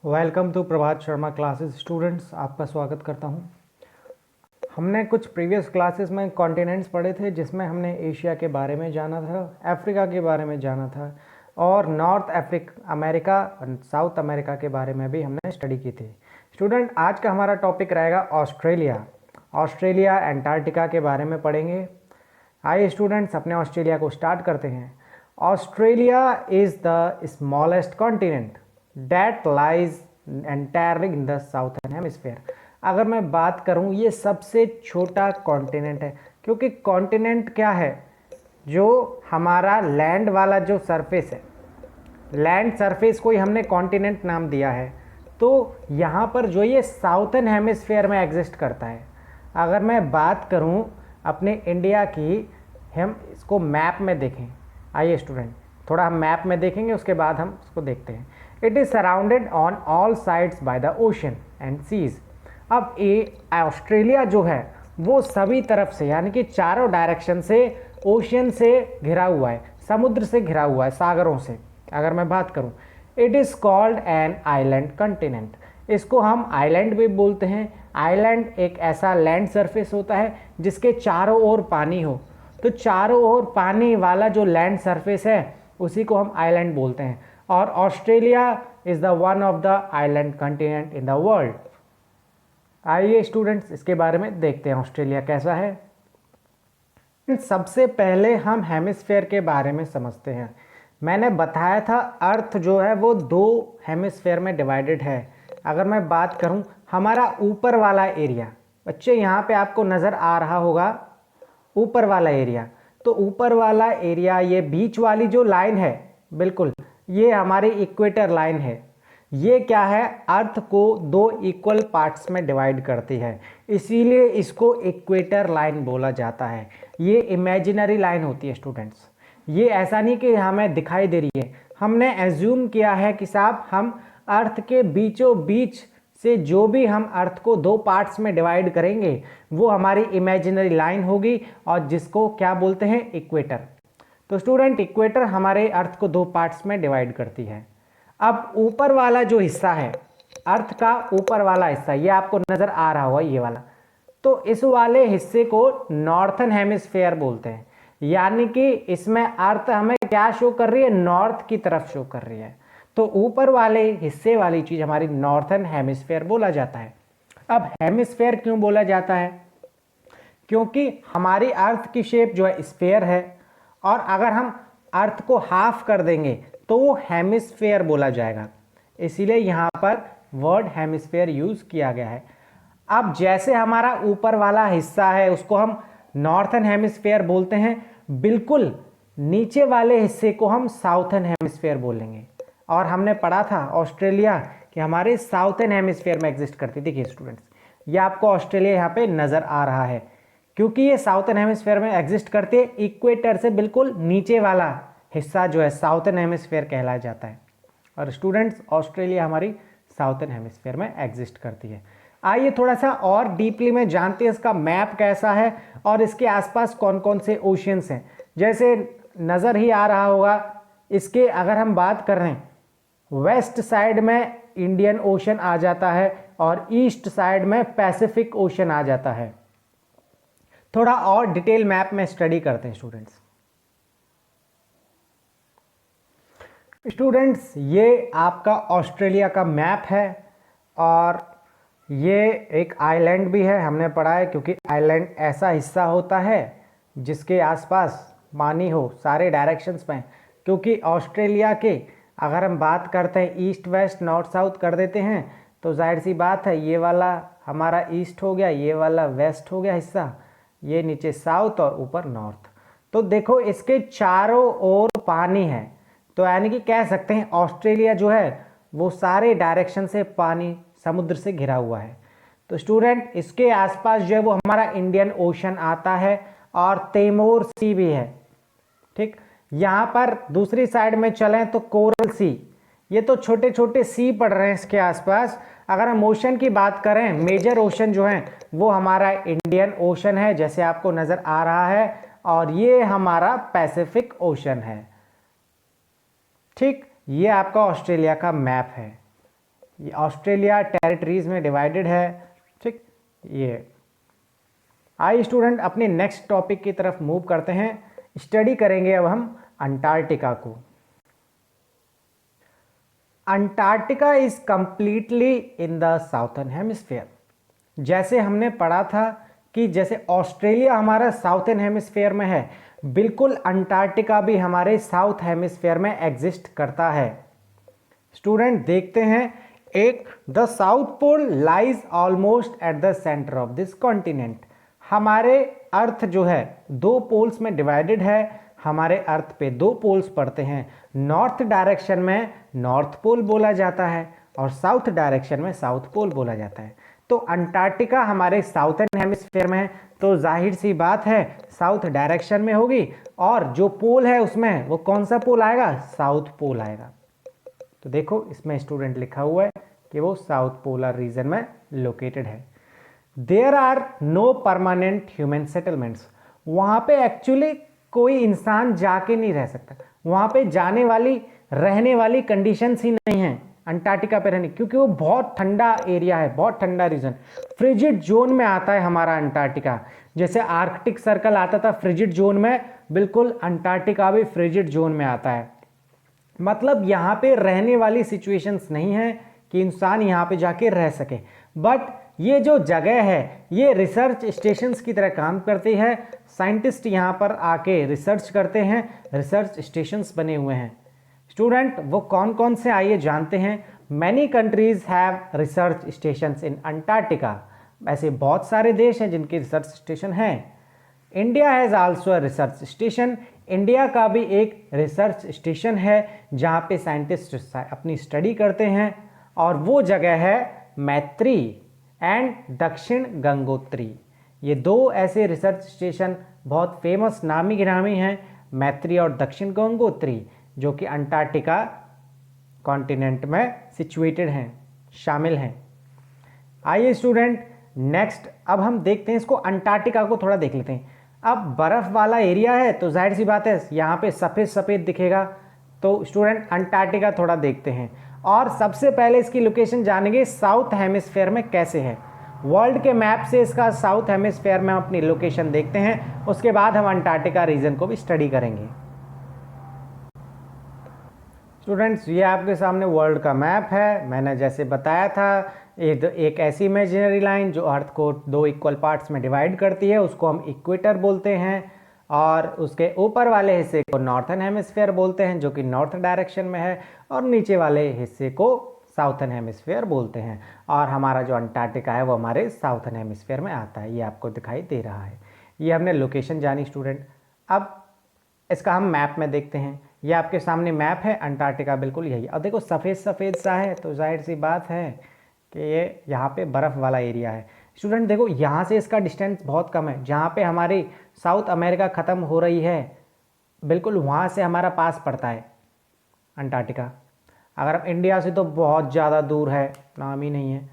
Welcome to Prabhat Sharma classes students, आपका स्वागत करता हूं। हमने कुछ प्रीवियस क्लासेस में कॉन्टिनेंट्स पढ़े थे, जिसमें हमने एशिया के बारे में जाना था, अफ्रीका के बारे में जाना था और नॉर्थ अमेरिका और साउथ अमेरिका के बारे में भी हमने स्टडी की थी। स्टूडेंट, आज का हमारा टॉपिक रहेगा ऑस्ट्रेलिया एंटार्क्टिका के बारे में पढ़ेंगे। आइए स्टूडेंट्स, अपने ऑस्ट्रेलिया को स्टार्ट करते हैं। Australia is the smallest continent that lies entirely in the southern hemisphere. अगर मैं बात करूं, ये सबसे छोटा कॉन्टिनेंट है, क्योंकि कॉन्टिनेंट क्या है, जो हमारा लैंड वाला जो सरफेस है, लैंड सरफेस को ही हमने कॉन्टिनेंट नाम दिया है। तो यहाँ पर जो ये साउथर्न हेमिस्फीयर में एग्जिस्ट करता है। अगर मैं बात करूँ अपने इंडिया की, हम इसको मैप में देखें। आइए स्टूडेंट, थोड़ा हम मैप में देखेंगे, उसके बाद हम इसको देखते हैं। It is surrounded on all sides by the ocean and seas. अब ये ऑस्ट्रेलिया जो है वो सभी तरफ से, यानी कि चारों डायरेक्शन से ओशन से घिरा हुआ है, समुद्र से घिरा हुआ है, सागरों से। अगर मैं बात करूं, it is called an island continent. इसको हम आइलैंड भी बोलते हैं। आइलैंड एक ऐसा लैंड सरफेस होता है जिसके चारों ओर पानी हो। तो चारों ओर पानी वाला जो लैंड सरफेस है उसी को हम आइलैंड बोलते हैं। और Australia is the one of the island continent in the world. आइए स्टूडेंट्स, इसके बारे में देखते हैं ऑस्ट्रेलिया कैसा है। सबसे पहले हम हेमिस्फेयर के बारे में समझते हैं। मैंने बताया था अर्थ जो है वो दो हेमिस्फेयर में डिवाइडेड है। अगर मैं बात करूं, हमारा ऊपर वाला एरिया, बच्चे यहाँ पे आपको नज़र आ रहा होगा ऊपर वाला एरिया। तो ऊपर वाला एरिया, ये बीच वाली जो लाइन है, बिल्कुल ये हमारी इक्वेटर लाइन है। ये क्या है, अर्थ को दो इक्वल पार्ट्स में डिवाइड करती है, इसीलिए इसको इक्वेटर लाइन बोला जाता है। ये इमेजिनरी लाइन होती है स्टूडेंट्स, ये ऐसा नहीं कि हमें दिखाई दे रही है। हमने एज्यूम किया है कि साहब हम अर्थ के बीचों बीच से जो भी हम अर्थ को दो पार्ट्स में डिवाइड करेंगे वो हमारी इमेजिनरी लाइन होगी, और जिसको क्या बोलते हैं, इक्वेटर। तो स्टूडेंट, इक्वेटर हमारे अर्थ को दो पार्ट्स में डिवाइड करती है। अब ऊपर वाला जो हिस्सा है, अर्थ का ऊपर वाला हिस्सा, ये आपको नजर आ रहा होगा, ये वाला, तो इस वाले हिस्से को नॉर्थर्न हेमिस्फीयर बोलते हैं। यानी कि इसमें अर्थ हमें क्या शो कर रही है, नॉर्थ की तरफ शो कर रही है। तो ऊपर वाले हिस्से वाली चीज हमारी नॉर्थर्न हेमिस्फीयर बोला जाता है। अब हेमिस्फीयर क्यों बोला जाता है, क्योंकि हमारी अर्थ की शेप जो है स्फीयर है, और अगर हम अर्थ को हाफ कर देंगे तो वो हेमिस्फीयर बोला जाएगा, इसीलिए यहाँ पर वर्ड हेमिस्फीयर यूज किया गया है। अब जैसे हमारा ऊपर वाला हिस्सा है उसको हम नॉर्थर्न हेमिस्फीयर बोलते हैं, बिल्कुल नीचे वाले हिस्से को हम साउथर्न हेमिस्फीयर बोलेंगे। और हमने पढ़ा था ऑस्ट्रेलिया कि हमारे साउथर्न हेमिस्फीयर में एग्जिस्ट करती। देखिए स्टूडेंट्स, ये आपको ऑस्ट्रेलिया यहाँ पे नजर आ रहा है, क्योंकि ये साउथर्न हेमिस्फीयर में एग्जिस्ट करती है। इक्वेटर से बिल्कुल नीचे वाला हिस्सा जो है साउथर्न हेमिस्फीयर कहलाया जाता है। और स्टूडेंट्स, ऑस्ट्रेलिया हमारी साउथर्न हेमिस्फीयर में एग्जिस्ट करती है। आइए थोड़ा सा और डीपली में जानते हैं इसका मैप कैसा है और इसके आसपास कौन कौन से ओशियंस हैं। जैसे नज़र ही आ रहा होगा, इसके अगर हम बात कर रहे हैं, वेस्ट साइड में इंडियन ओशन आ जाता है और ईस्ट साइड में पैसिफिक ओशन आ जाता है। थोड़ा और डिटेल मैप में स्टडी करते हैं स्टूडेंट्स, ये आपका ऑस्ट्रेलिया का मैप है, और ये एक आइलैंड भी है, हमने पढ़ा है, क्योंकि आइलैंड ऐसा हिस्सा होता है जिसके आसपास पानी हो सारे डायरेक्शंस में। क्योंकि ऑस्ट्रेलिया के अगर हम बात करते हैं ईस्ट वेस्ट नॉर्थ साउथ कर देते हैं, तो जाहिर सी बात है ये वाला हमारा ईस्ट हो गया, ये वाला वेस्ट हो गया हिस्सा, ये नीचे साउथ और ऊपर नॉर्थ। तो देखो इसके चारों ओर पानी है, तो यानी कि कह सकते हैं ऑस्ट्रेलिया जो है वो सारे डायरेक्शन से पानी समुद्र से घिरा हुआ है। तो स्टूडेंट, इसके आसपास जो है वो हमारा इंडियन ओशन आता है और तैमूर सी भी है। ठीक, यहाँ पर दूसरी साइड में चलें तो कोरल सी, ये तो छोटे छोटे सी पड़ रहे हैं इसके आसपास। अगर हम ओशन की बात करें, मेजर ओशन जो है वो हमारा इंडियन ओशन है, जैसे आपको नजर आ रहा है, और ये हमारा पैसिफिक ओशन है। ठीक, ये आपका ऑस्ट्रेलिया का मैप है। ये ऑस्ट्रेलिया टेरिटरीज में डिवाइडेड है, ठीक। ये आइए स्टूडेंट अपने नेक्स्ट टॉपिक की तरफ मूव करते हैं। स्टडी करेंगे अब हम अंटार्कटिका को। Antarctica is completely in the southern hemisphere. जैसे हमने पढ़ा था कि जैसे ऑस्ट्रेलिया हमारा साउथर्न हेमिस्फीयर में है, बिल्कुल अंटार्कटिका भी हमारे साउथ हेमिस्फीयर में एग्जिस्ट करता है। स्टूडेंट देखते हैं, एक the south pole lies almost at the centre of this continent. हमारे अर्थ जो है दो पोल्स में डिवाइडेड है। हमारे अर्थ पे दो पोल्स पड़ते हैं, नॉर्थ डायरेक्शन में नॉर्थ पोल बोला जाता है और साउथ डायरेक्शन में साउथ पोल बोला जाता है। तो अंटार्कटिका हमारे साउथर्न हेमिस्फीयर में है, तो जाहिर सी बात है साउथ डायरेक्शन में होगी, और जो पोल है उसमें वो कौन सा पोल आएगा, साउथ पोल आएगा। तो देखो इसमें स्टूडेंट लिखा हुआ है कि वो साउथ पोलर रीजन में लोकेटेड है। There are no permanent human settlements. वहाँ पे एक्चुअली कोई इंसान जाके नहीं रह सकता, वहाँ पे जाने वाली रहने वाली कंडीशंस ही नहीं है अंटार्कटिका पे रहने, क्योंकि वो बहुत ठंडा एरिया है, बहुत ठंडा रीजन, फ्रिजिड जोन में आता है हमारा अंटार्कटिका। जैसे आर्कटिक सर्कल आता था फ्रिजिड जोन में, बिल्कुल अंटार्कटिका भी फ्रिजिड जोन में आता है। मतलब यहाँ पे रहने वाली सिचुएशंस नहीं है कि इंसान यहाँ पे जाके रह सके, बट ये जो जगह है ये रिसर्च स्टेशंस की तरह काम करती है। साइंटिस्ट यहाँ पर आके रिसर्च करते हैं, रिसर्च स्टेशंस बने हुए हैं। स्टूडेंट वो कौन कौन से आइए जानते हैं। Many countries have research stations in Antarctica. ऐसे बहुत सारे देश हैं जिनके रिसर्च स्टेशन हैं। India has also a research station. India का भी एक रिसर्च स्टेशन है जहाँ पे साइंटिस्ट अपनी स्टडी करते हैं, और वो जगह है मैत्री एंड दक्षिण गंगोत्री। ये दो ऐसे रिसर्च स्टेशन बहुत फेमस नामी गिरामी हैं, मैत्री और दक्षिण गंगोत्री, जो कि अंटार्कटिका कॉन्टिनेंट में सिचुएटेड हैं, शामिल हैं। आइए स्टूडेंट नेक्स्ट अब हम देखते हैं इसको, अंटार्कटिका को थोड़ा देख लेते हैं। अब बर्फ़ वाला एरिया है तो जाहिर सी बात है यहाँ पे सफ़ेद सफ़ेद दिखेगा। तो स्टूडेंट अंटार्कटिका थोड़ा देखते हैं, और सबसे पहले इसकी लोकेशन जानेंगे साउथ हेमिस्फीयर में कैसे है। वर्ल्ड के मैप से इसका साउथ हेमिस्फीयर में हम अपनी लोकेशन देखते हैं, उसके बाद हम अंटार्कटिका रीजन को भी स्टडी करेंगे। स्टूडेंट्स ये आपके सामने वर्ल्ड का मैप है। मैंने जैसे बताया था एक ऐसी इमेजिनरी लाइन जो अर्थ को दो इक्वल पार्ट्स में डिवाइड करती है, उसको हम इक्वेटर बोलते हैं, और उसके ऊपर वाले हिस्से को नॉर्थर्न हेमिस्फीयर बोलते हैं जो कि नॉर्थ डायरेक्शन में है, और नीचे वाले हिस्से को साउथर्न हेमिस्फीयर बोलते हैं। और हमारा जो अंटार्कटिका है वो हमारे साउथर्न हेमिस्फीयर में आता है, ये आपको दिखाई दे रहा है। ये हमने लोकेशन जानी स्टूडेंट। अब इसका हम मैप में देखते हैं। ये आपके सामने मैप है, अंटार्कटिका बिल्कुल यही। अब देखो सफ़ेद सफ़ेद सा है, तो जाहिर सी बात है कि ये यहाँ पे बर्फ़ वाला एरिया है। स्टूडेंट देखो यहाँ से इसका डिस्टेंस बहुत कम है, जहाँ पे हमारी साउथ अमेरिका ख़त्म हो रही है बिल्कुल वहाँ से हमारा पास पड़ता है अंटार्कटिका। अगर हम इंडिया से तो बहुत ज़्यादा दूर है, नाम ही नहीं है।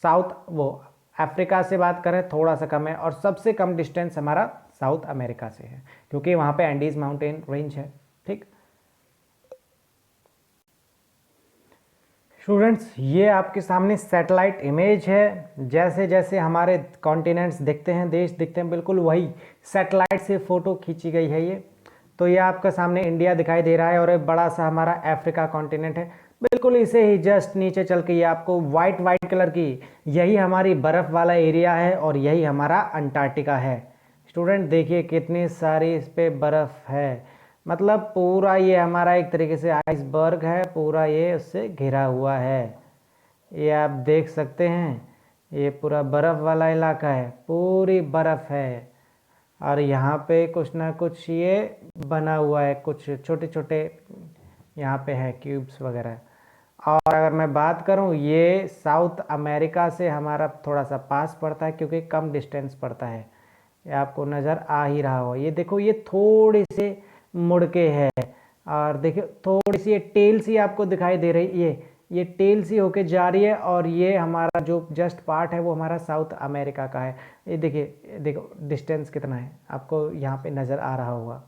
साउथ वो अफ्रीका से बात करें थोड़ा सा कम है, और सबसे कम डिस्टेंस हमारा साउथ अमेरिका से है, क्योंकि वहाँ पे एंडीज माउंटेन रेंज है, ठीक। स्टूडेंट्स ये आपके सामने सैटेलाइट इमेज है। जैसे जैसे हमारे कॉन्टिनेंट्स दिखते हैं, देश दिखते हैं, बिल्कुल वही सैटेलाइट से फ़ोटो खींची गई है ये। तो ये आपका सामने इंडिया दिखाई दे रहा है, और एक बड़ा सा हमारा अफ्रीका कॉन्टिनेंट है, बिल्कुल इसे ही जस्ट नीचे चल के ये आपको वाइट वाइट कलर की, यही हमारी बर्फ़ वाला एरिया है, और यही हमारा अंटार्कटिका है। स्टूडेंट देखिए कितनी सारी इस पर बर्फ़ है, मतलब पूरा ये हमारा एक तरीके से आइसबर्ग है, पूरा ये उससे घिरा हुआ है। ये आप देख सकते हैं, ये पूरा बर्फ़ वाला इलाका है, पूरी बर्फ़ है, और यहाँ पे कुछ ना कुछ ये बना हुआ है, कुछ छोटे छोटे यहाँ पे है क्यूब्स वगैरह। और अगर मैं बात करूँ, ये साउथ अमेरिका से हमारा थोड़ा सा पास पड़ता है, क्योंकि कम डिस्टेंस पड़ता है। ये आपको नज़र आ ही रहा हो, ये देखो ये थोड़ी सी मुड़ के है, और देखिए थोड़ी सी ये टेल सी आपको दिखाई दे रही है, ये टेल सी होके जा रही है, और ये हमारा जो जस्ट पार्ट है वो हमारा साउथ अमेरिका का है। ये देखिए, देखो डिस्टेंस कितना है, आपको यहाँ पे नज़र आ रहा होगा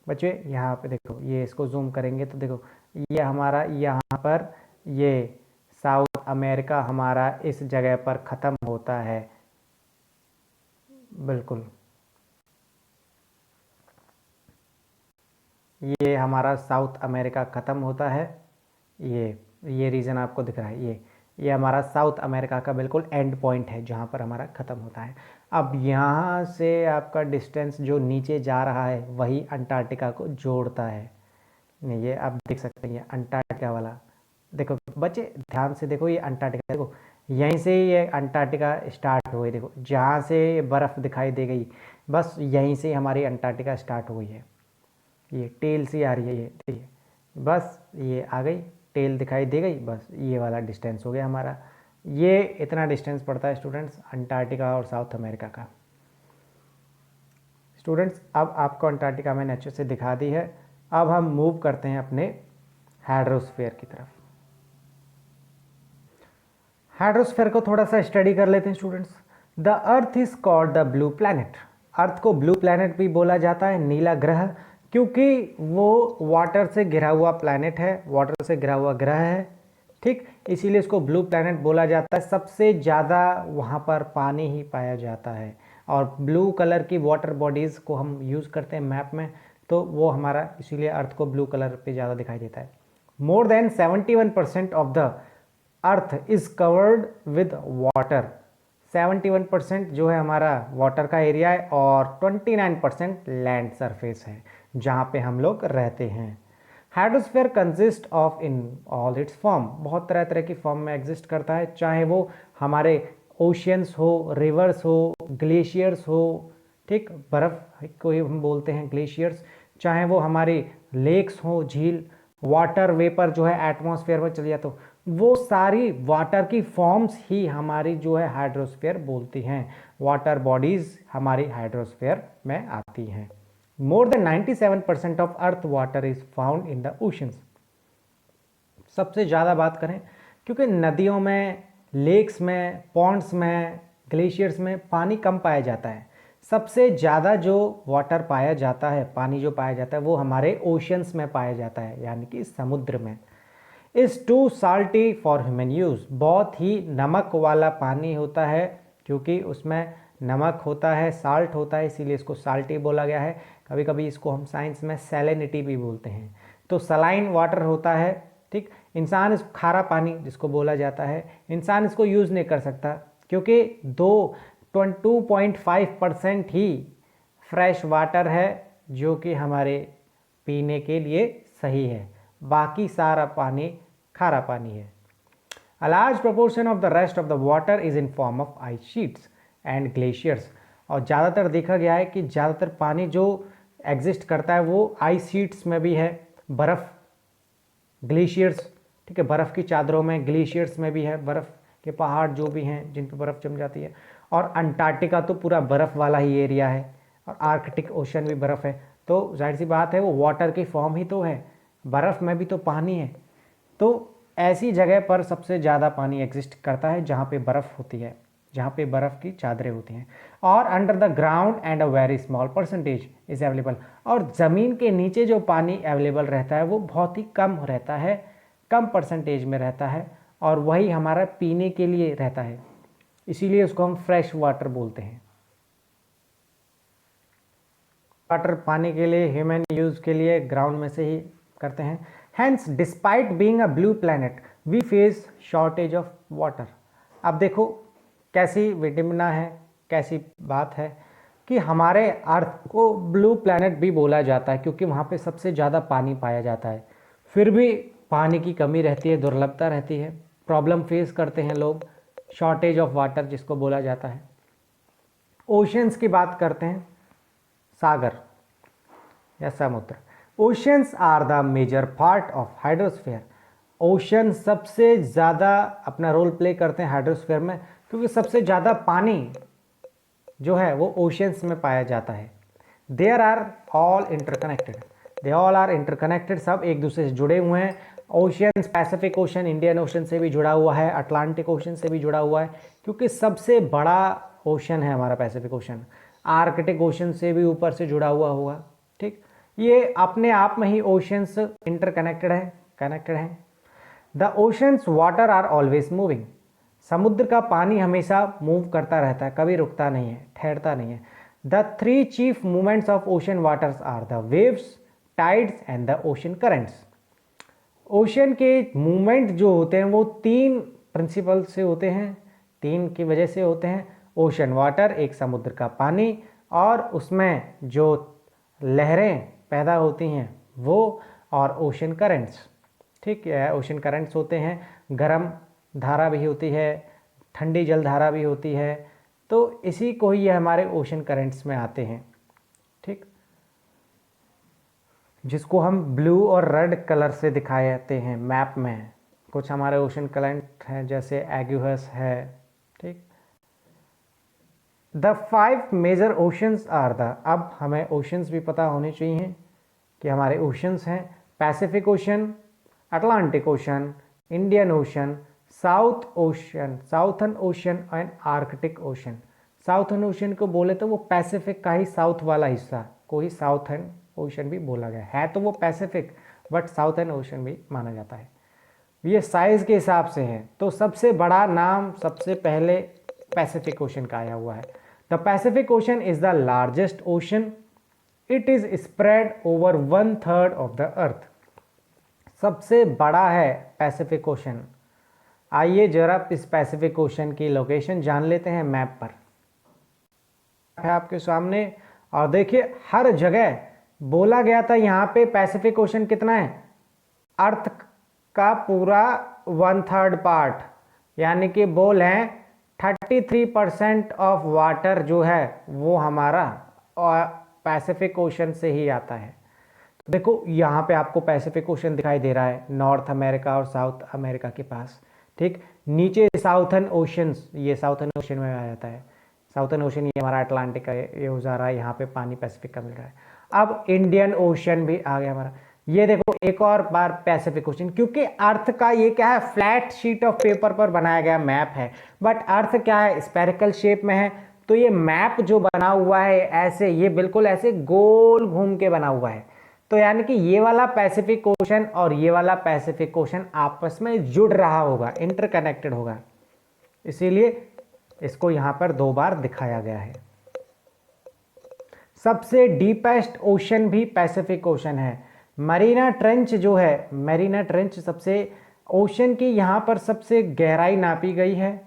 बच्चे। यहाँ पे देखो, ये इसको जूम करेंगे तो देखो ये हमारा यहाँ पर ये साउथ अमेरिका हमारा इस जगह पर ख़त्म होता है, बिल्कुल ये हमारा साउथ अमेरिका ख़त्म होता है। ये रीजन आपको दिख रहा है, ये हमारा साउथ अमेरिका का बिल्कुल एंड पॉइंट है जहाँ पर हमारा ख़त्म होता है। अब यहाँ से आपका डिस्टेंस जो नीचे जा रहा है वही अंटार्कटिका को जोड़ता है। नहीं, ये आप देख सकते हैं, ये अंटार्कटिका वाला देखो बच्चे ध्यान से देखो, ये अंटार्कटिका देखो, यहीं से ये अंटार्कटिका स्टार्ट हुई, देखो जहाँ से बर्फ़ दिखाई दे गई बस यहीं से हमारी अंटार्कटिका स्टार्ट हुई है। ये टेल सी आ रही है, ये देखिए बस ये आ गई, टेल दिखाई दे गई, बस ये वाला डिस्टेंस हो गया हमारा। ये इतना डिस्टेंस पड़ता है स्टूडेंट्स अंटार्कटिका और साउथ अमेरिका का। स्टूडेंट्स अब आपको अंटार्कटिका मैंने अच्छे से दिखा दी है। अब हम मूव करते हैं अपने हाइड्रोस्फीयर की तरफ। हाइड्रोस्फीयर को थोड़ा सा स्टडी कर लेते हैं students. The earth is called the blue planet. Earth को ब्लू प्लैनेट भी बोला जाता है, नीला ग्रह, क्योंकि वो वाटर से घिरा हुआ प्लैनेट है, वाटर से घिरा हुआ ग्रह है, ठीक, इसीलिए इसको ब्लू प्लैनेट बोला जाता है। सबसे ज़्यादा वहाँ पर पानी ही पाया जाता है और ब्लू कलर की वाटर बॉडीज़ को हम यूज़ करते हैं मैप में, तो वो हमारा इसीलिए अर्थ को ब्लू कलर पे ज़्यादा दिखाई देता है। More than 71% of the earth is covered with water. 71% जो है हमारा वाटर का एरिया है और 29% लैंड सरफेस है जहाँ पे हम लोग रहते हैं। Hydrosphere consist of in all it's form, बहुत तरह तरह की फॉर्म में एग्जिस्ट करता है, चाहे वो हमारे ओशियंस हो, रिवर्स हो, ग्लेशियर्स हो, ठीक, बर्फ़ को ही हम बोलते हैं ग्लेशियर्स, चाहे वो हमारी लेक्स हो, झील, वाटर वेपर जो है एटमॉस्फेयर में चली जाए, तो वो सारी वाटर की फॉर्म्स ही हमारी जो है हाइड्रोस्फीयर बोलती हैं। वाटर बॉडीज़ हमारी हाइड्रोस्फीयर में आती हैं। More than 97% of earth water is found in the oceans. सबसे ज़्यादा बात करें, क्योंकि नदियों में, लेक्स में, पॉन्ड्स में, ग्लेशियर्स में पानी कम पाया जाता है, सबसे ज़्यादा जो वाटर पाया जाता है, पानी जो पाया जाता है वो हमारे ओशंस में पाया जाता है, यानी कि समुद्र में। Is too salty for human use, बहुत ही नमक वाला पानी होता है, क्योंकि उसमें नमक होता है, साल्ट होता है, इसीलिए इसको साल्टी बोला गया है। कभी कभी इसको हम साइंस में सैलिनिटी भी बोलते हैं। तो सलाइन वाटर होता है, ठीक, इंसान इस खारा पानी जिसको बोला जाता है, इंसान इसको यूज़ नहीं कर सकता, क्योंकि 2.5% ही फ्रेश वाटर है जो कि हमारे पीने के लिए सही है, बाकी सारा पानी खारा पानी है। A large proportion of the rest of the water is in form of ice sheets and glaciers। और ज़्यादातर देखा गया है कि ज़्यादातर पानी जो एग्जिस्ट करता है वो आइस शीट्स में भी है, बर्फ़, ग्लेशियर्स, ठीक है, बर्फ़ की चादरों में, ग्लेशियर्स में भी है, बर्फ़ के पहाड़ जो भी हैं जिन पर बर्फ़ जम जाती है, और अंटार्कटिका तो पूरा बर्फ़ वाला ही एरिया है, और आर्कटिक ओशन भी बर्फ़ है, तो जाहिर सी बात है वो वाटर की फॉर्म ही तो है, बर्फ़ में भी तो पानी है। तो ऐसी जगह पर सबसे ज़्यादा पानी एग्जिस्ट करता है जहाँ पे बर्फ़ होती है, जहाँ पे बर्फ़ की चादरें होती हैं। और under the ground and a very small percentage is available, और ज़मीन के नीचे जो पानी अवेलेबल रहता है वो बहुत ही कम रहता है, कम परसेंटेज में रहता है, और वही हमारा पीने के लिए रहता है, इसीलिए उसको हम फ्रेश वाटर बोलते हैं। वाटर पाने के लिए, ह्यूमन यूज़ के लिए ग्राउंड में से ही करते हैं। Hence despite being a blue planet we face shortage of water. अब देखो कैसी विडंबना है, कैसी बात है कि हमारे अर्थ को ब्लू प्लैनेट भी बोला जाता है, क्योंकि वहाँ पे सबसे ज़्यादा पानी पाया जाता है, फिर भी पानी की कमी रहती है, दुर्लभता रहती है, प्रॉब्लम फेस करते हैं लोग, शॉर्टेज ऑफ वाटर जिसको बोला जाता है। ओशंस की बात करते हैं, सागर या समुद्र। Oceans are the major part of hydrosphere. Ocean सबसे ज़्यादा अपना रोल प्ले करते हैं हाइड्रोस्फीयर में, क्योंकि सबसे ज़्यादा पानी जो है वो ओशंस में पाया जाता है। There are all interconnected, they all are interconnected, सब एक दूसरे से जुड़े हुए हैं। Oceans, Pacific Ocean Indian Ocean से भी जुड़ा हुआ है, अटलांटिक ओशन से भी जुड़ा हुआ है, क्योंकि सबसे बड़ा ओशन है हमारा पैसिफिक ओशन। आर्कटिक ओशन से भी ऊपर से जुड़ा हुआ होगा, ठीक, ये अपने आप में ही ओशंस इंटरकनेक्टेड है, कनेक्टेड हैं। The oceans water are always moving, समुद्र का पानी हमेशा मूव करता रहता है, कभी रुकता नहीं है, ठहरता नहीं है। The three chief movements of ocean waters are the waves, tides and the ocean currents. Ocean के मूवमेंट जो होते हैं वो तीन प्रिंसिपल से होते हैं, तीन की वजह से होते हैं। ओशन वाटर, एक समुद्र का पानी, और उसमें जो लहरें पैदा होती हैं वो, और ओशन करेंट्स। ठीक है, ओशन करेंट्स होते हैं, गर्म धारा भी होती है, ठंडी जल धारा भी होती है, तो इसी को ही ये हमारे ओशन करेंट्स में आते हैं। ठीक, जिसको हम ब्लू और रेड कलर से दिखाए जाते हैं मैप में। कुछ हमारे ओशन करंट हैं जैसे एग्यूहस है। ठीक, the 5 major oceans are the, अब हमें ओशंस भी पता होने चाहिए कि हमारे ओशंस हैं। Pacific ocean, Atlantic ocean, Indian ocean, south ocean, southern ocean and Arctic ocean. Southern ocean को बोले तो वो पैसिफिक का ही साउथ वाला हिस्सा को ही साउथर्न ओशन भी बोला गया है, तो वो पैसिफिक बट साउथर्न ओशन भी माना जाता है। ये साइज के हिसाब से है, तो सबसे बड़ा नाम सबसे पहले पैसिफिक ओशन का आया हुआ है। The Pacific ocean is the largest ocean, it is spread over 1/3 of the earth. सबसे बड़ा है पैसिफिक ओशन। आइए जरा इस पैसिफिक ओशन की लोकेशन जान लेते हैं मैप पर है आपके सामने, और देखिए हर जगह बोला गया था यहाँ पे पैसिफिक ओशन कितना है, अर्थ का पूरा 1/3 पार्ट, यानी कि बोल हैं 33% ऑफ वाटर जो है वो हमारा पैसिफिक ओशन से ही आता है। तो देखो यहाँ पे आपको पैसिफिक ओशन दिखाई दे रहा है नॉर्थ अमेरिका और साउथ अमेरिका के पास। ठीक, नीचे साउथर्न ओशंस, ये साउथर्न ओशन में आ जाता है। साउथर्न ओशन ये हमारा अटलांटिक का ये हो जा रहा है, यहाँ पे पानी पैसिफिक का मिल रहा है। अब इंडियन ओशन भी आ गया हमारा। ये देखो एक और बार पैसिफिक ओशन, क्योंकि अर्थ का ये क्या है, फ्लैट शीट ऑफ पेपर पर बनाया गया मैप है, बट अर्थ क्या है, स्फेरिकल शेप में है। तो ये मैप जो बना हुआ है ऐसे, ये बिल्कुल ऐसे गोल घूम के बना हुआ है। तो यानी कि ये वाला पैसिफिक ओशन और ये वाला पैसिफिक ओशन आपस में जुड़ रहा होगा, इंटरकनेक्टेड होगा, इसीलिए इसको यहां पर 2 बार दिखाया गया है। सबसे डीपेस्ट ओशन भी पैसिफिक ओशन है। मरीना ट्रेंच जो है, मरीना ट्रेंच सबसे ओशन की यहाँ पर सबसे गहराई नापी गई है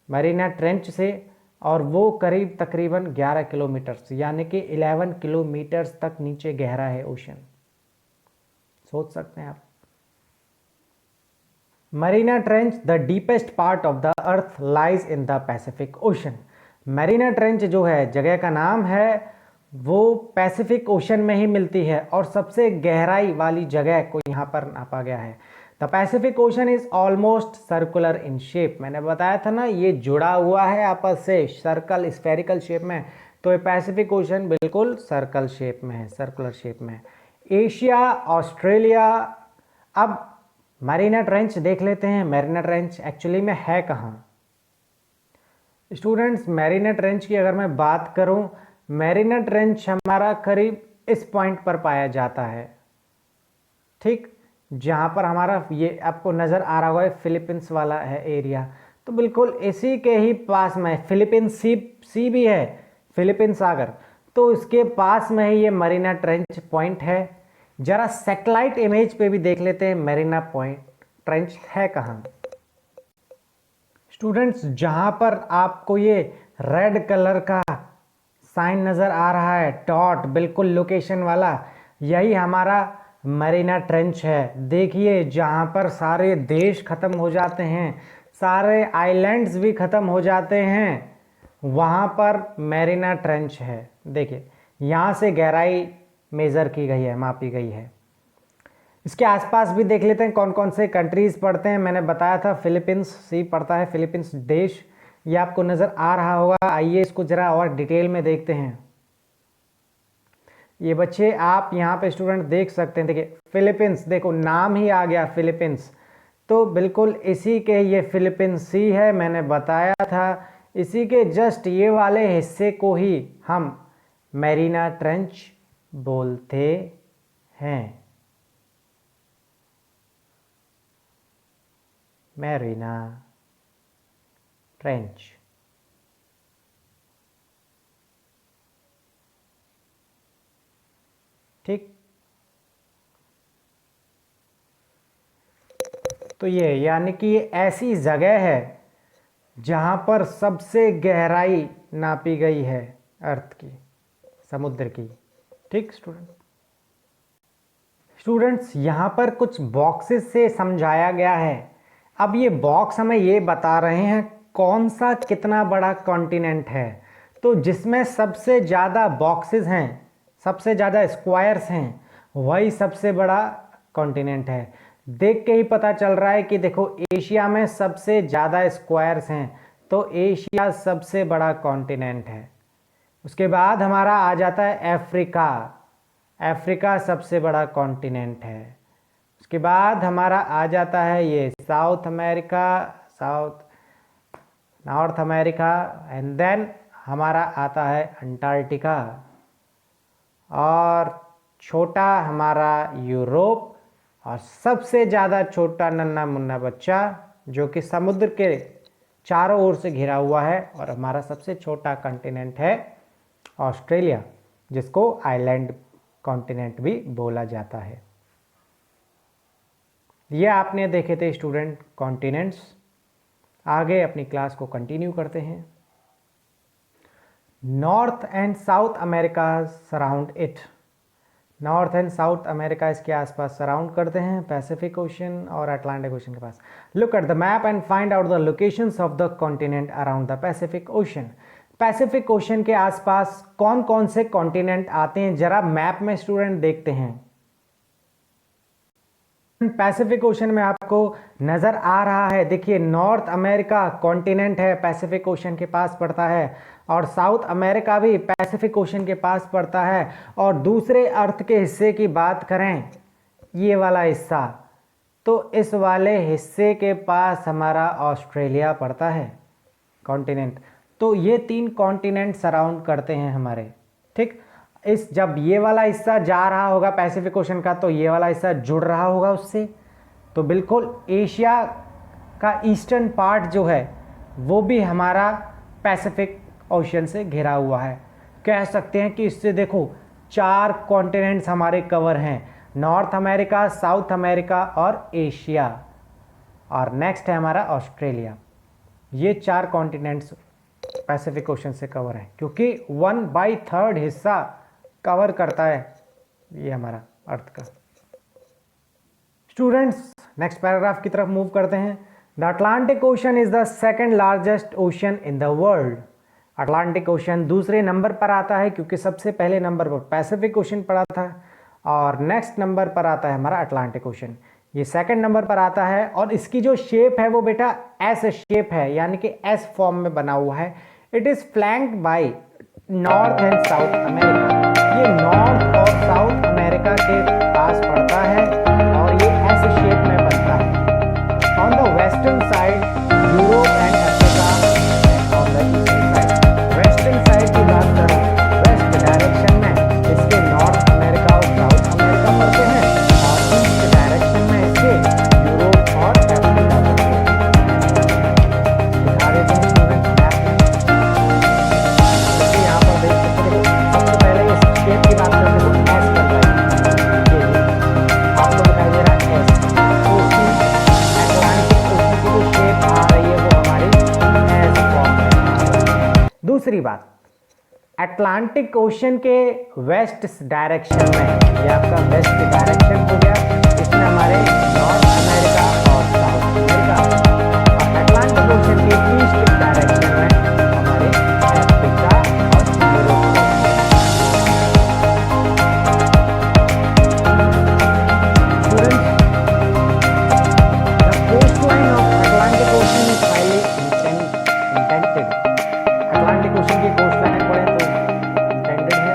मरीना ट्रेंच से, और वो करीब तकरीबन 11 किलोमीटर यानी कि 11 किलोमीटर तक नीचे गहरा है ओशन। सोच सकते हैं आप। Marina trench, the deepest part of the earth lies in the Pacific ocean. Marina trench जो है जगह का नाम है, वो पैसिफिक ओशन में ही मिलती है और सबसे गहराई वाली जगह को यहाँ पर नापा गया है। The Pacific ocean is almost circular in shape. मैंने बताया था ना ये जुड़ा हुआ है आपस से, सर्कल स्फेरिकल शेप में, तो ये पैसिफिक ओशन बिल्कुल सर्कल शेप में है, सर्कुलर शेप में है। Asia, Australia. अब मरीना ट्रेंच देख लेते हैं, मरीना ट्रेंच एक्चुअली में है कहाँ। स्टूडेंट्स, मरीना ट्रेंच की अगर मैं बात करूं, मरीना ट्रेंच हमारा करीब इस पॉइंट पर पाया जाता है। ठीक, जहां पर हमारा ये आपको नज़र आ रहा होगा फिलीपींस वाला है एरिया, तो बिल्कुल इसी के ही पास में फिलीपींस सी भी है, फिलीपींस सागर, तो इसके पास में ही ये मरीना ट्रेंच पॉइंट है। जरा सैटेलाइट इमेज पे भी देख लेते हैं मरीना पॉइंट ट्रेंच है कहाँ। स्टूडेंट्स, जहां पर आपको ये रेड कलर का साइन नज़र आ रहा है, डॉट बिल्कुल लोकेशन वाला, यही हमारा मरीना ट्रेंच है। देखिए जहाँ पर सारे देश ख़त्म हो जाते हैं, सारे आइलैंड्स भी ख़त्म हो जाते हैं, वहाँ पर मरीना ट्रेंच है। देखिए यहाँ से गहराई मेज़र की गई है, मापी गई है। इसके आसपास भी देख लेते हैं कौन कौन से कंट्रीज़ पड़ते हैं। मैंने बताया था फिलीपींस सी पड़ता है, फिलीपींस देश, ये आपको नज़र आ रहा होगा। आइए इसको ज़रा और डिटेल में देखते हैं। ये बच्चे आप यहाँ पे स्टूडेंट देख सकते हैं, देखिए फिलीपींस, देखो नाम ही आ गया फिलीपींस, तो बिल्कुल इसी के ये फिलीपींस सी है, मैंने बताया था। इसी के जस्ट ये वाले हिस्से को ही हम मरीना ट्रेंच बोलते हैं। मैरीना ट्रेंच। ठीक, तो ये यानी कि ये ऐसी जगह है जहां पर सबसे गहराई नापी गई है अर्थ की, समुद्र की। ठीक स्टूडेंट्स, यहाँ पर कुछ बॉक्सेस से समझाया गया है। अब ये बॉक्स हमें ये बता रहे हैं कौन सा कितना बड़ा कॉन्टिनेंट है। तो जिसमें सबसे ज़्यादा बॉक्सेस हैं, सबसे ज़्यादा स्क्वायर्स हैं, वही सबसे बड़ा कॉन्टिनेंट है। देख के ही पता चल रहा है कि देखो एशिया में सबसे ज़्यादा स्क्वायर्स हैं, तो एशिया सबसे बड़ा कॉन्टिनेंट है। उसके बाद हमारा आ जाता है अफ्रीका। अफ्रीका सबसे बड़ा कॉन्टिनेंट है। उसके बाद हमारा आ जाता है ये South America, North America, and then हमारा आता है अंटार्कटिका, और छोटा हमारा यूरोप, और सबसे ज़्यादा छोटा नन्हा मुन्ना बच्चा जो कि समुद्र के चारों ओर से घिरा हुआ है, और हमारा सबसे छोटा कॉन्टिनेंट है ऑस्ट्रेलिया, जिसको आइलैंड कॉन्टिनेंट भी बोला जाता है। ये आपने देखे थे स्टूडेंट कॉन्टिनेंट्स। आगे अपनी क्लास को कंटिन्यू करते हैं। North and South America surround it. North and South America इसके आसपास सराउंड करते हैं, पैसिफिक ओशन और अटलांटिक ओशन के पास। Look at the map and find out the locations of the continent around the Pacific Ocean. Pacific Ocean के आसपास कौन कौन से कॉन्टिनेंट आते हैं, जरा मैप में स्टूडेंट देखते हैं। पैसिफिक ओशन में आपको नजर आ रहा है, देखिए नॉर्थ अमेरिका कॉन्टिनेंट है, पैसिफिक ओशन के पास पड़ता है, और साउथ अमेरिका भी पैसिफिक ओशन के पास पड़ता है। और दूसरे अर्थ के हिस्से की बात करें, ये वाला हिस्सा, तो इस वाले हिस्से के पास हमारा ऑस्ट्रेलिया पड़ता है कॉन्टिनेंट। तो ये 3 कॉन्टिनेंट सराउंड करते हैं हमारे। ठीक, इस जब ये वाला हिस्सा जा रहा होगा पैसिफिक ओशन का, तो ये वाला हिस्सा जुड़ रहा होगा उससे। तो बिल्कुल एशिया का ईस्टर्न पार्ट जो है वो भी हमारा पैसिफिक ओशन से घिरा हुआ है। कह सकते हैं कि इससे देखो 4 कॉन्टिनेंट्स हमारे कवर हैं, नॉर्थ अमेरिका, साउथ अमेरिका और एशिया, और नेक्स्ट है हमारा ऑस्ट्रेलिया। ये 4 कॉन्टिनेंट्स पैसिफिक ओशन से कवर है, क्योंकि 1/3 हिस्सा कवर करता है ये हमारा अर्थ का। स्टूडेंट्स, नेक्स्ट पैराग्राफ की तरफ मूव करते हैं। The Atlantic ocean is the second largest ocean in the world. Atlantic ocean दूसरे नंबर पर आता है, क्योंकि सबसे पहले नंबर पर पैसिफिक ओशन पड़ा था, और नेक्स्ट नंबर पर आता है हमारा अटलांटिक ओशन। ये सेकंड नंबर पर आता है, और इसकी जो शेप है वो बेटा एस शेप है, यानी कि एस फॉर्म में बना हुआ है। It is flanked by North and South America. ये नॉर्थ और साउथ अमेरिका के पास पड़ता है, और ये ऐसे शेप में बनता है। On the western side Europe and Africa, on the eastern side. Western side की बात करूं, वेस्ट डायरेक्शन में इसके नॉर्थ अमेरिका और साउथ अमेरिका पड़ते हैं, और ईस्ट डायरेक्शन में इसके यूरोप और अफ्रीका पड़ते हैं। दिखा देते हैं स्टूडेंट मैप में। यहाँ पर देख सकते हैं, सबसे पहले इस शेप की बात करते हैं तो एस बन रहा है, ये आपको दिखाई दे रहा है एस। तो उसकी अटलांटिक ओशन की जो शेप आ रही है वो हमारी एस फॉर्म में। दूसरी बात, अटलांटिक ओशन के वेस्ट डायरेक्शन में, ये आपका वेस्ट डायरेक्शन हो गया, इसमें हमारे नॉर्थ अमेरिका और साउथ अमेरिका, और अटलांटिक ओशन के ईस्ट डायरेक्शन में हमारे अफ्रीका और Europe. The coastline of Atlantic Ocean is highly indented. Atlantic ocean की कोस्टलाइन पढ़े तो इंडेंटेड है।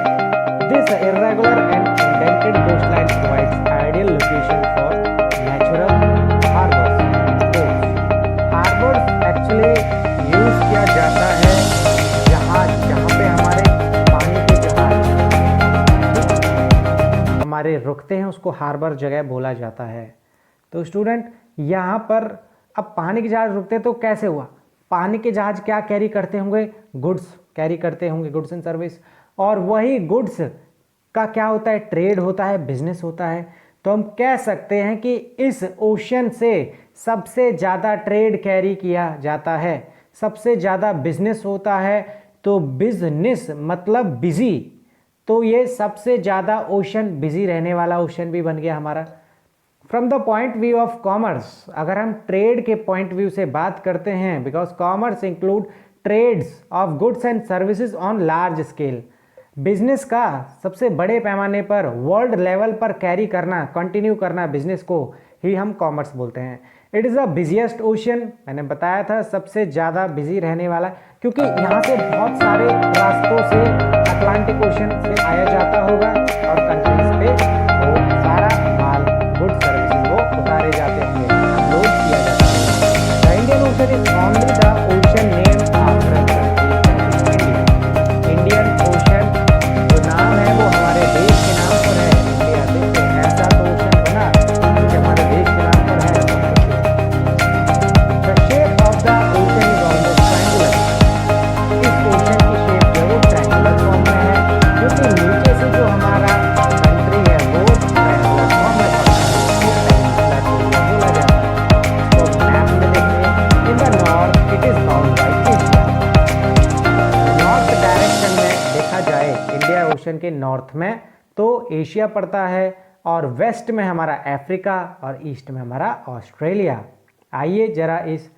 This irregular and indented coastline provides ideal location for natural harbors and ports. Harbors actually use किया जाता है जहाँ पे हमारे पानी के जहाज हमारे रुकते हैं, उसको हार्बर जगह बोला जाता है। तो स्टूडेंट यहाँ पर अब पानी के जहाज रुकते तो कैसे हुआ? पानी के जहाज क्या कैरी करते होंगे? गुड्स कैरी करते होंगे, गुड्स एंड सर्विस, और वही गुड्स का क्या होता है? ट्रेड होता है, बिजनेस होता है। तो हम कह सकते हैं कि इस ओशन से सबसे ज़्यादा ट्रेड कैरी किया जाता है, सबसे ज़्यादा बिजनेस होता है। तो बिजनेस मतलब बिजी, तो ये सबसे ज़्यादा ओशन, बिजी रहने वाला ओशन भी बन गया हमारा। From the point view of commerce, अगर हम ट्रेड के पॉइंट व्यू से बात करते हैं, because commerce include trades of goods and services on large scale, business का सबसे बड़े पैमाने पर वर्ल्ड लेवल पर कैरी करना, कंटिन्यू करना बिजनेस को ही हम कॉमर्स बोलते हैं। It is the busiest ocean, मैंने बताया था सबसे ज़्यादा बिजी रहने वाला, क्योंकि यहाँ से बहुत सारे रास्तों से अटलांटिक ओशन से आया जाता होगा और कंट्रीज पे वो सारा माल, गुड सर्विसेज वो उतारे जाते होंगे, अनलोड किया जाता है। The Indian ocean is only the ocean name after Indian ocean, जो नाम है वो हमारे देश के नाम पर है, इंडिया। देखो ऐसा तो ओशन बना जो हमारे देश के नाम पर है। The shape of the ocean is almost triangular, इस ओशन की शेप जो है वो ट्रायंगुलर फॉर्म में है, क्योंकि नीचे से जो हमारा कंट्री है वो ट्रायंगुलर फॉर्म में पड़ता है, बोला जाता है। तो मैप में देखिए, in the north it is bound bye Asia. North direction में देखा जाए इंडिया ओशन के नॉर्थ में तो एशिया पड़ता है, और वेस्ट में हमारा अफ्रीका, और ईस्ट में हमारा ऑस्ट्रेलिया। आइए जरा इस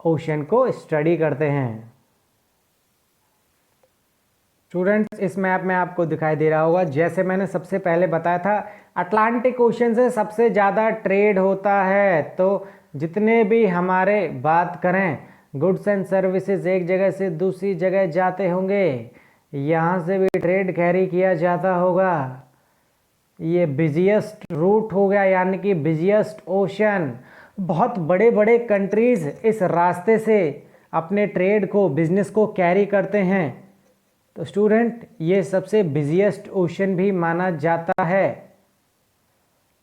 ओशन को स्टडी करते हैं। स्टूडेंट्स, इस मैप में आपको दिखाई दे रहा होगा, जैसे मैंने सबसे पहले बताया था, अटलांटिक ओशन से सबसे ज़्यादा ट्रेड होता है। तो जितने भी हमारे बात करें गुड्स एंड सर्विसेज एक जगह से दूसरी जगह जाते होंगे, यहाँ से भी ट्रेड कैरी किया जाता होगा। ये बिजिएस्ट रूट हो गया, यानी कि बिजिएस्ट ओशन। बहुत बड़े बड़े कंट्रीज इस रास्ते से अपने ट्रेड को, बिजनेस को कैरी करते हैं। तो स्टूडेंट, ये सबसे बिजिएस्ट ओशन भी माना जाता है।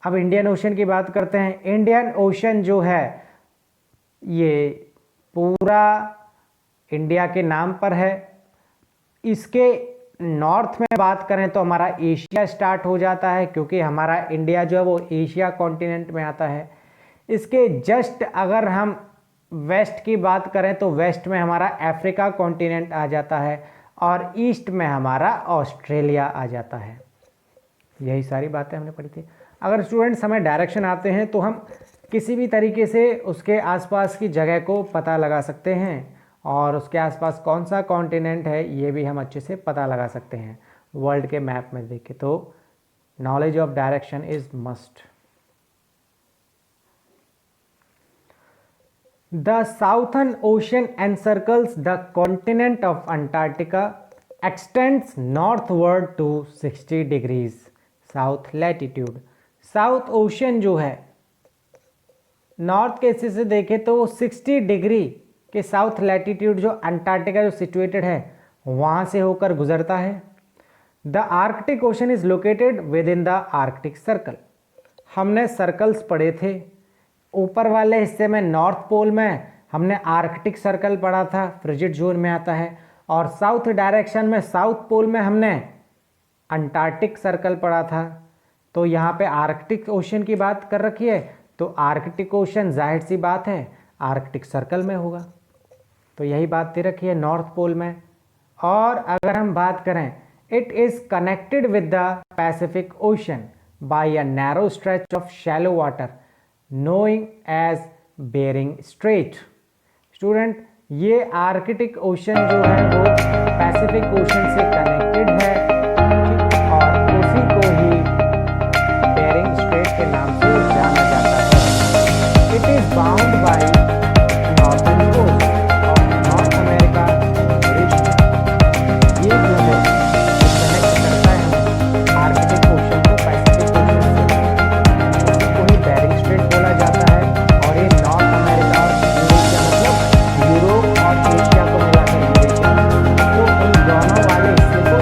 अब इंडियन ओशन की बात करते हैं। इंडियन ओशन जो है ये पूरा इंडिया के नाम पर है। इसके नॉर्थ में बात करें तो हमारा एशिया स्टार्ट हो जाता है, क्योंकि हमारा इंडिया जो है वो एशिया कॉन्टिनेंट में आता है। इसके जस्ट अगर हम वेस्ट की बात करें तो वेस्ट में हमारा अफ्रीका कॉन्टिनेंट आ जाता है, और ईस्ट में हमारा ऑस्ट्रेलिया आ जाता है। यही सारी बातें हमने पढ़ी थी। अगर स्टूडेंट्स हमें डायरेक्शन आते हैं तो हम किसी भी तरीके से उसके आसपास की जगह को पता लगा सकते हैं, और उसके आसपास कौन सा कॉन्टिनेंट है ये भी हम अच्छे से पता लगा सकते हैं वर्ल्ड के मैप में देख के। तो knowledge of direction is must. The Southern Ocean encircles the continent of Antarctica, extends northward to 60 degrees south latitude. South ocean जो है नॉर्थ के हिस्से से देखें तो वो 60 डिग्री के साउथ लैटिट्यूड जो अंटार्कटिका जो सिचुएटेड है वहाँ से होकर गुजरता है। The Arctic ocean is located with in the Arctic circle. हमने सर्कल्स पढ़े थे। ऊपर वाले हिस्से में नॉर्थ पोल में हमने आर्कटिक सर्कल पढ़ा था, फ्रिजिड जोन में आता है, और साउथ डायरेक्शन में साउथ पोल में हमने अंटार्कटिक सर्कल पढ़ा था। तो यहाँ पे आर्कटिक ओशन की बात कर रखी है, तो आर्कटिक ओशन जाहिर सी बात है आर्कटिक सर्कल में होगा। तो यही बात दे रखी है नॉर्थ पोल में। और अगर हम बात करें, it is connected with the Pacific Ocean by a narrow stretch of shallow water knowing as Bering Strait. Student, ये आर्कटिक ओशन जो है वो पैसिफिक ओशन से कनेक्टेड है, और उसी को ही बेरिंग स्ट्रेट के नाम से जाना जाता है। It is bound by northern coast of North America, ये जो है कनेक्ट करता है आर्कटिक ओशन को पैसिफिक ओशन से, उसी को ही बेरिंग स्ट्रेट बोला जाता है। और ये नॉर्थ अमेरिका और यूरेशिया, मतलब यूरोप और एशिया को मिलाकर यूरेशिया, तो उन दोनों वाले हिस्से को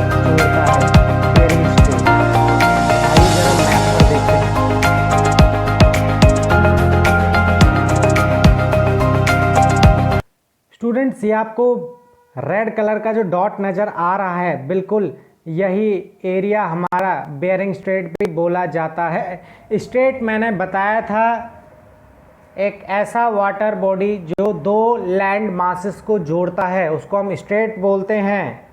स्टूडेंट्स, ये आपको रेड कलर का जो डॉट नज़र आ रहा है, बिल्कुल यही एरिया हमारा बेरिंग स्ट्रेट भी बोला जाता है। स्ट्रेट मैंने बताया था एक ऐसा वाटर बॉडी जो दो लैंड मासेस को जोड़ता है, उसको हम स्ट्रेट बोलते हैं।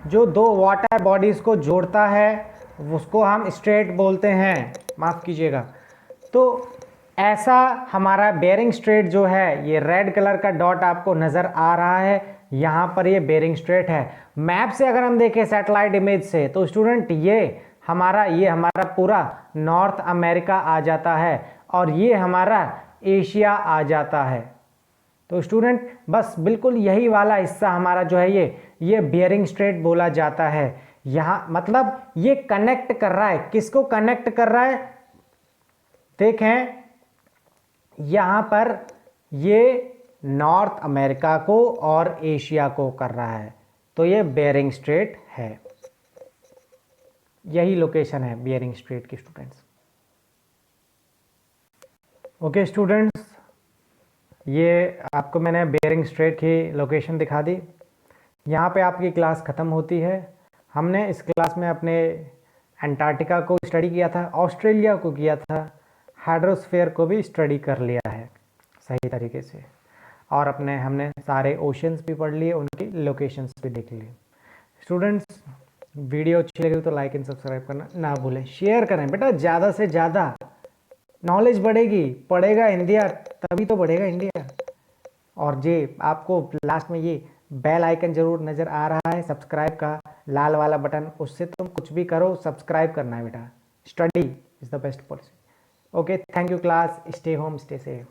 जो दो वाटर बॉडीज को जोड़ता है उसको हम स्ट्रेट बोलते हैं, माफ़ कीजिएगा। तो ऐसा हमारा बेरिंग स्ट्रेट जो है, ये रेड कलर का डॉट आपको नज़र आ रहा है, यहाँ पर ये बेरिंग स्ट्रेट है। मैप से अगर हम देखें सैटेलाइट इमेज से, तो स्टूडेंट ये हमारा पूरा नॉर्थ अमेरिका आ जाता है और ये हमारा एशिया आ जाता है। तो स्टूडेंट बस बिल्कुल यही वाला हिस्सा हमारा जो है ये बेरिंग स्ट्रेट बोला जाता है। यहाँ मतलब ये कनेक्ट कर रहा है, किसको कनेक्ट कर रहा है? देखें यहाँ पर ये नॉर्थ अमेरिका को और एशिया को कर रहा है, तो ये बेरिंग स्ट्रेट है। यही लोकेशन है बेरिंग स्ट्रेट की स्टूडेंट्स। ओके स्टूडेंट्स, ये आपको मैंने बेरिंग स्ट्रेट की लोकेशन दिखा दी। यहाँ पे आपकी क्लास ख़त्म होती है। हमने इस क्लास में अपने अंटार्कटिका को स्टडी किया था, ऑस्ट्रेलिया को किया था, हाइड्रोस्फीयर को भी स्टडी कर लिया है सही तरीके से, और हमने सारे ओशंस भी पढ़ लिए, उनकी लोकेशंस भी देख लिए। स्टूडेंट्स, वीडियो अच्छी लगी तो लाइक एंड सब्सक्राइब करना ना भूलें, शेयर करें बेटा, ज़्यादा से ज़्यादा नॉलेज बढ़ेगी, पढ़ेगा इंडिया तभी तो बढ़ेगा इंडिया। और जी आपको लास्ट में ये बेल आइकन जरूर नज़र आ रहा है, सब्सक्राइब का लाल वाला बटन, उससे तुम कुछ भी करो सब्सक्राइब करना है बेटा। Study is the best policy. Okay, thank you class, stay home, stay safe.